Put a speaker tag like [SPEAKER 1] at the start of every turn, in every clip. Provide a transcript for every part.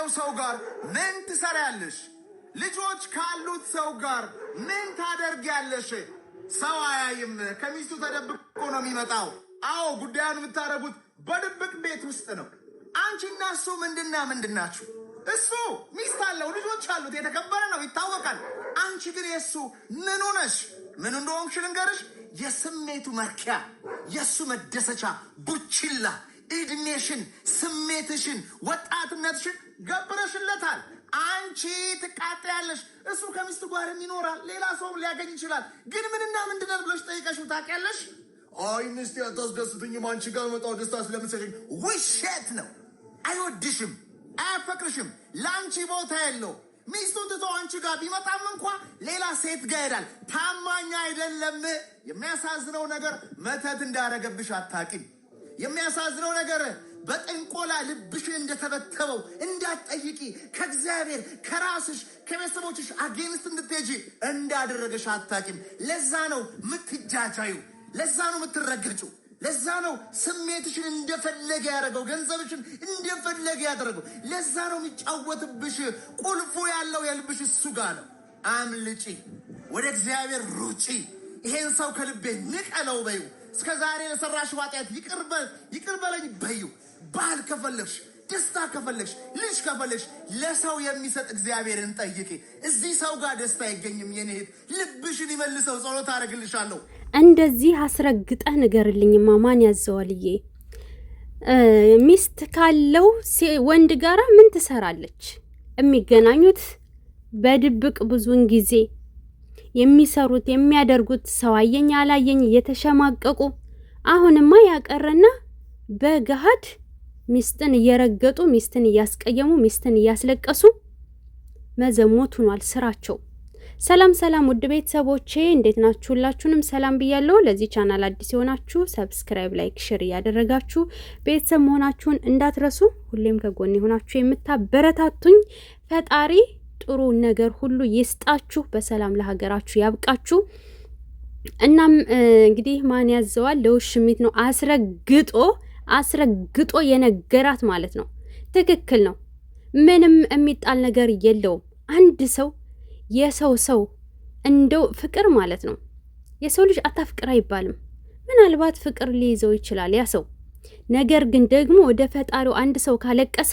[SPEAKER 1] ካለው ሰው ጋር ምን ትሰሪያለሽ? ልጆች ካሉት ሰው ጋር ምን ታደርጊያለሽ? ሰው አያይም። ከሚስቱ ተደብቆ ነው የሚመጣው። አዎ ጉዳዩን የምታረጉት በድብቅ ቤት ውስጥ ነው። አንቺና እሱ ምንድን ናችሁ? እሱ ሚስት አለው፣ ልጆች አሉት፣ የተከበረ ነው፣ ይታወቃል። አንቺ ግን የእሱ ምኑ ነሽ? ምን እንደሆንሽ ልንገርሽ። የስሜቱ መርኪያ፣ የእሱ መደሰቻ፣ ቡችላ፣ እድሜሽን፣ ስሜትሽን፣ ወጣትነትሽን ገብረሽለታል። አንቺ ትቃጠያለሽ፣ እሱ ከሚስቱ ጋር ይኖራል፣ ሌላ ሰው ሊያገኝ ይችላል። ግን ምንድነው ብለሽ ጠይቀሽው ታውቂያለሽ? አይ ሚስቴ አታስደስትኝም፣ አንቺ ጋር መጣው ደስታ ስለምትሰጪኝ። ውሸት ነው። አይወድሽም፣ አያፈቅርሽም፣ ለአንቺ ቦታ የለው። ሚስቱን ትቶ አንቺ ጋር ቢመጣም እንኳ ሌላ ሴት ጋር ይሄዳል። ታማኝ አይደለም። የሚያሳዝነው ነገር መተት እንዳረገብሽ አታቂም። የሚያሳዝነው ነገር በጥንቆላ ልብሽን እንደተበተበው እንዳትጠይቂ፣ ከእግዚአብሔር ከራስሽ ከቤተሰቦችሽ አጌንስት እንድትሄጂ እንዳደረገሽ አታቂም። ለዛ ነው ምትጃጃዩ፣ ለዛ ነው ምትረገጩ፣ ለዛ ነው ስሜትሽን እንደፈለገ ያደረገው፣ ገንዘብሽን እንደፈለገ ያደረገው። ለዛ ነው የሚጫወትብሽ። ቁልፉ ያለው የልብሽ እሱ ጋር ነው። አምልጪ፣ ወደ እግዚአብሔር ሩጪ። ይሄን ሰው ከልቤ ንቀለው በዩ። እስከ ዛሬ ለሰራሽ ኃጢአት ይቅር በለኝ በዩ። ባል ከፈለግሽ፣ ደስታ ከፈለግሽ፣ ልጅ ከፈለግሽ ለሰው የሚሰጥ እግዚአብሔርን ጠይቂ። እዚህ ሰው ጋር ደስታ አይገኝም። የኔ እህት ልብሽን ይመልሰው። ጸሎት አደርግልሻለሁ።
[SPEAKER 2] እንደዚህ አስረግጠህ ንገርልኝማ። ማን ያዘዋልዬ? ሚስት ካለው ወንድ ጋራ ምን ትሰራለች? የሚገናኙት በድብቅ ብዙውን ጊዜ የሚሰሩት የሚያደርጉት ሰው አየኝ አላየኝ እየተሸማቀቁ፣ አሁንማ ያቀረና በገሃድ ሚስትን እየረገጡ፣ ሚስትን እያስቀየሙ፣ ሚስትን እያስለቀሱ መዘሞት ሆኗል ስራቸው። ሰላም ውድ ቤተሰቦቼ እንዴት ናችሁ? ሁላችሁንም ሰላም ብያለሁ። ለዚህ ቻናል አዲስ የሆናችሁ ሰብስክራይብ፣ ላይክ፣ ሼር እያደረጋችሁ ቤተሰብ መሆናችሁን እንዳትረሱ። ሁሌም ከጎን የሆናችሁ የምታበረታቱኝ ፈጣሪ ጥሩ ነገር ሁሉ ይስጣችሁ፣ በሰላም ለሀገራችሁ ያብቃችሁ። እናም እንግዲህ ማን ያዘዋል? ለውሽሚት ነው አስረግጦ የነገራት ማለት ነው። ትክክል ነው። ምንም የሚጣል ነገር የለውም። አንድ ሰው የሰው እንደው ፍቅር ማለት ነው። የሰው ልጅ አታፍቅር አይባልም። ምናልባት ፍቅር ሊይዘው ይችላል ያ ሰው። ነገር ግን ደግሞ ወደ ፈጣሪው አንድ ሰው ካለቀሰ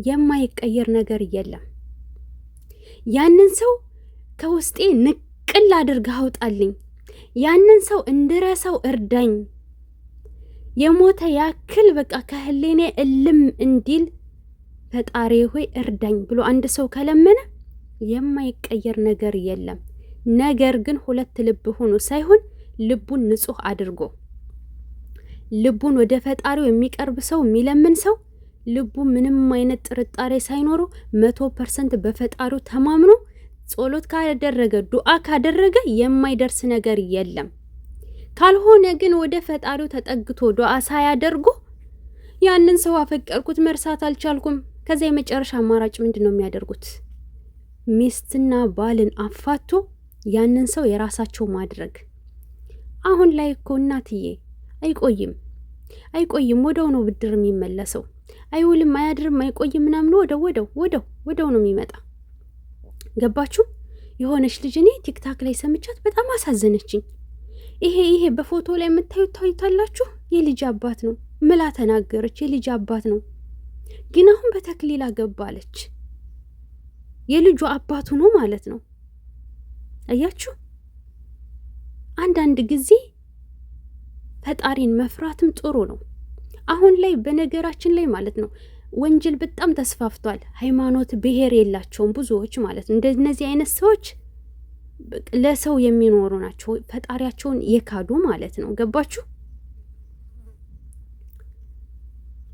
[SPEAKER 2] የማይቀየር ነገር የለም። ያንን ሰው ከውስጤ ንቅል አድርገህ አውጣልኝ፣ ያንን ሰው እንድረሳው እርዳኝ፣ የሞተ ያክል በቃ ከህሌኔ እልም እንዲል ፈጣሪ ሆይ እርዳኝ ብሎ አንድ ሰው ከለመነ የማይቀየር ነገር የለም። ነገር ግን ሁለት ልብ ሆኖ ሳይሆን ልቡን ንጹህ አድርጎ ልቡን ወደ ፈጣሪው የሚቀርብ ሰው የሚለምን ሰው ልቡ ምንም አይነት ጥርጣሬ ሳይኖረው 100% በፈጣሪው ተማምኖ ጸሎት ካደረገ ዱዓ ካደረገ የማይደርስ ነገር የለም። ካልሆነ ግን ወደ ፈጣሪው ተጠግቶ ዱዓ ሳያደርጉ ያንን ሰው አፈቀርኩት መርሳት አልቻልኩም፣ ከዛ የመጨረሻ አማራጭ ምንድነው የሚያደርጉት? ሚስትና ባልን አፋቶ ያንን ሰው የራሳቸው ማድረግ። አሁን ላይ እኮ እናትዬ አይቆይም፣ ወደው ነው ብድር የሚመለሰው። አይውልም፣ አያድርም፣ አይቆይም ምናምን ወደው ነው የሚመጣ። ገባችሁ? የሆነች ልጅ እኔ ቲክታክ ላይ ሰምቻት በጣም አሳዘነችኝ። ይሄ በፎቶ ላይ የምታዩት ታዩታላችሁ፣ የልጅ አባት ነው ምላ ተናገረች። የልጅ አባት ነው ግን አሁን በተክሊል አገባለች። የልጁ አባቱ ነው ማለት ነው። አያችሁ? አንዳንድ ጊዜ ፈጣሪን መፍራትም ጥሩ ነው። አሁን ላይ በነገራችን ላይ ማለት ነው ወንጀል በጣም ተስፋፍቷል። ሃይማኖት፣ ብሔር የላቸውም ብዙዎች ማለት ነው። እንደነዚህ አይነት ሰዎች ለሰው የሚኖሩ ናቸው፣ ፈጣሪያቸውን የካዱ ማለት ነው። ገባችሁ?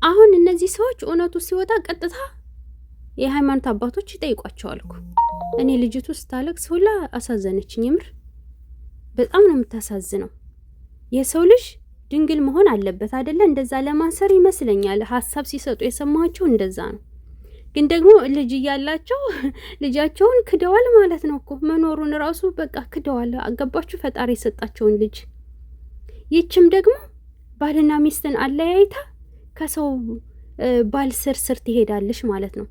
[SPEAKER 2] አሁን እነዚህ ሰዎች እውነቱ ሲወጣ ቀጥታ የሃይማኖት አባቶች ይጠይቋቸዋል እኮ። እኔ ልጅቱ ስታለቅስ ሁላ አሳዘነችኝ። የምር በጣም ነው የምታሳዝነው። የሰው ልጅ ድንግል መሆን አለበት አይደለ? እንደዛ ለማንሰር ይመስለኛል ሀሳብ ሲሰጡ የሰማቸው እንደዛ ነው። ግን ደግሞ ልጅ እያላቸው ልጃቸውን ክደዋል ማለት ነው እኮ። መኖሩን ራሱ በቃ ክደዋል። አገባችሁ? ፈጣሪ የሰጣቸውን ልጅ። ይችም ደግሞ ባልና ሚስትን አለያይታ ከሰው ባል ስር ትሄዳለች ማለት ነው።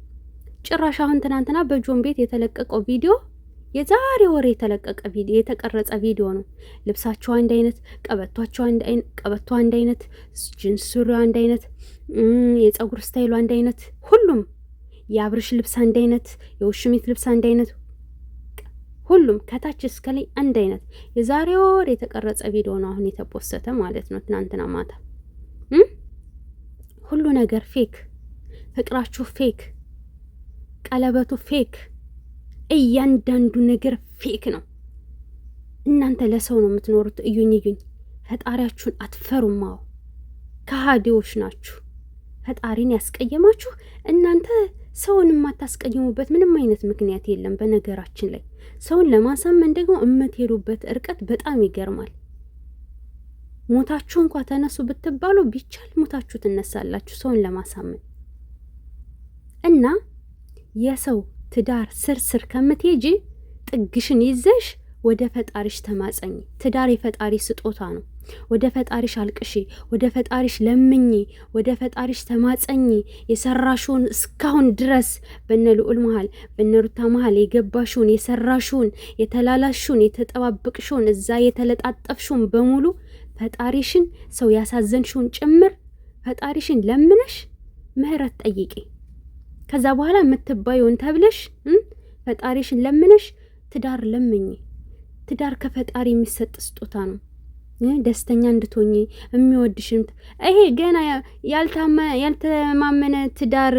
[SPEAKER 2] ጭራሽ አሁን ትናንትና በጆን ቤት የተለቀቀው ቪዲዮ የዛሬ ወር የተለቀቀ ቪዲዮ የተቀረጸ ቪዲዮ ነው። ልብሳቸው አንድ አይነት፣ ቀበቶ አንድ አይነት፣ ጂንስ ሱሪ አንድ አይነት፣ የፀጉር ስታይሉ አንድ አይነት፣ ሁሉም የአብርሽ ልብስ አንድ አይነት፣ የውሽሚት ልብስ አንድ አይነት፣ ሁሉም ከታች እስከ ላይ አንድ አይነት የዛሬ ወር የተቀረጸ ቪዲዮ ነው አሁን የተፖሰተ ማለት ነው። ትናንትና ማታ ሁሉ ነገር ፌክ፣ ፍቅራችሁ ፌክ፣ ቀለበቱ ፌክ፣ እያንዳንዱ ነገር ፌክ ነው። እናንተ ለሰው ነው የምትኖሩት። እዩኝ ፈጣሪያችሁን አትፈሩም። አዎ ከሃዲዎች ናችሁ። ፈጣሪን ያስቀየማችሁ እናንተ ሰውን የማታስቀይሙበት ምንም አይነት ምክንያት የለም። በነገራችን ላይ ሰውን ለማሳመን ደግሞ የምትሄዱበት እርቀት በጣም ይገርማል። ሞታችሁ እንኳ ተነሱ ብትባሉ ቢቻል ሞታችሁ ትነሳላችሁ ሰውን ለማሳመን እና የሰው ትዳር ስር ከምትሄጂ ጥግሽን ይዘሽ ወደ ፈጣሪሽ ተማጸኝ። ትዳር የፈጣሪ ስጦታ ነው። ወደ ፈጣሪሽ አልቅሺ፣ ወደ ፈጣሪሽ ለምኚ፣ ወደ ፈጣሪሽ ተማጸኝ። የሰራሽውን እስካሁን ድረስ በነ ልዑል መሃል በነ ሩታ መሃል የገባሽውን የሰራሽውን የተላላሽውን የተጠባበቅሽውን እዛ የተለጣጠፍሽውን በሙሉ ፈጣሪሽን ሰው ያሳዘንሽውን ጭምር ፈጣሪሽን ለምነሽ ምህረት ጠይቂ። ከዛ በኋላ የምትባዩን ተብለሽ ፈጣሪሽን ለምነሽ ትዳር ለምኝ። ትዳር ከፈጣሪ የሚሰጥ ስጦታ ነው። ደስተኛ እንድትሆኚ የሚወድሽም ይሄ ገና ያልተማመነ ትዳር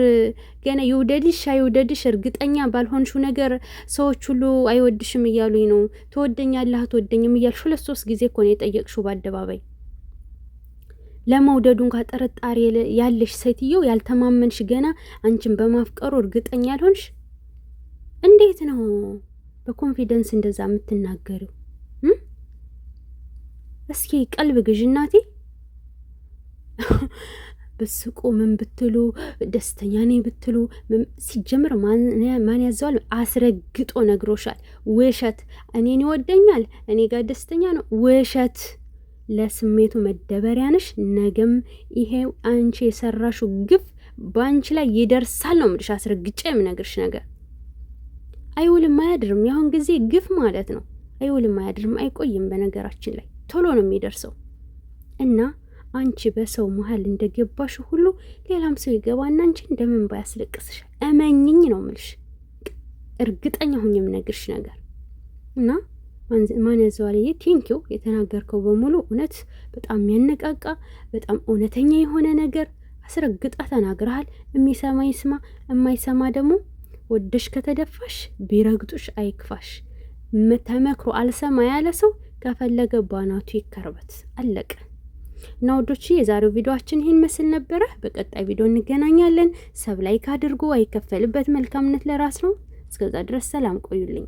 [SPEAKER 2] ገና ይውደድሽ አይውደድሽ እርግጠኛ ባልሆንሽው ነገር ሰዎች ሁሉ አይወድሽም እያሉኝ ነው። ትወደኛለህ አትወደኝም እያልሽ 2-3 ጊዜ እኮ ነው የጠየቅሽው በአደባባይ። ለመውደዱ እንኳ ጥርጣሬ ያለሽ ሴትዮ ያልተማመንሽ ገና አንቺን በማፍቀሩ እርግጠኛ ያልሆንሽ እንዴት ነው በኮንፊደንስ እንደዛ የምትናገሪው? እስኪ ቀልብ ግዥ እናቴ። ብስቁ ምን ብትሉ ደስተኛ ነኝ ብትሉ ሲጀምር ማን ያዘዋል? አስረግጦ ነግሮሻል። ውሸት። እኔን ይወደኛል እኔ ጋር ደስተኛ ነው። ውሸት። ለስሜቱ መደበሪያ ነሽ። ነገም ይሄው አንቺ የሰራሹ ግፍ በአንቺ ላይ ይደርሳል ነው የምልሽ። አስረግጬ የምነግርሽ ነገር አይውልም አያድርም። ያሁን ጊዜ ግፍ ማለት ነው። አይውልም አያድርም፣ አይቆይም። በነገራችን ላይ ቶሎ ነው የሚደርሰው። እና አንቺ በሰው መሀል እንደገባሽ ሁሉ ሌላም ሰው ይገባና አንቺ እንደምን ባያስለቅስሽ እመኝኝ ነው የምልሽ። እርግጠኛ ሁኝ የምነግርሽ ነገር እና ማን ያዘዋል? ቴንኪው የተናገርከው በሙሉ እውነት በጣም የሚያነቃቃ በጣም እውነተኛ የሆነ ነገር አስረግጣ ተናግረሃል። የሚሰማ ይስማ፣ የማይሰማ ደግሞ ወደሽ ከተደፋሽ ቢረግጡሽ አይክፋሽ። ተመክሮ አልሰማ ያለ ሰው ከፈለገ ባናቱ ይከርበት። አለቀ። እና ወዶች የዛሬው ቪዲዮአችን ይህን መስል ነበረ። በቀጣይ ቪዲዮ እንገናኛለን። ሰብ ላይክ አድርጉ። አይከፈልበት። መልካምነት ለራስ ነው። እስከዛ ድረስ ሰላም ቆዩልኝ።